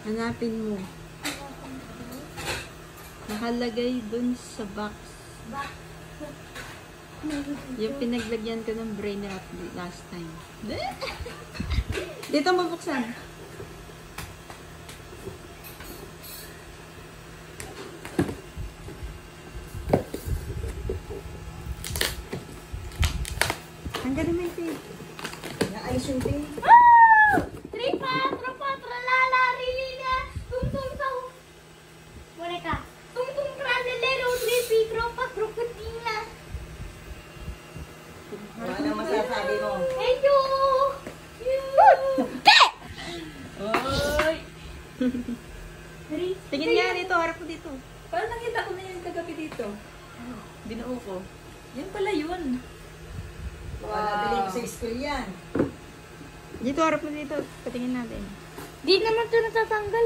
Hanapin mo. Nakalagay dun sa box. Yung pinaglagyan ko ng brain rot last time. Dito mabuksan. Tanggalin mo yung tape. Naayos yung tape. Tripa, tropa, tralala, rilila, tung-tung tau. Boneka. Tung-tung tralelero, tripi, tropa, krokodila. Ano masasabi mo? Heyo! Oy! Tingin nga dito, harap mo dito. Parang nakita ko na yun kagabi dito. Binuo ko. Yan pala yun. Baka nabili mo sa school yan. Dito, harap mo dito. Patingin natin. Di naman ito natatanggal.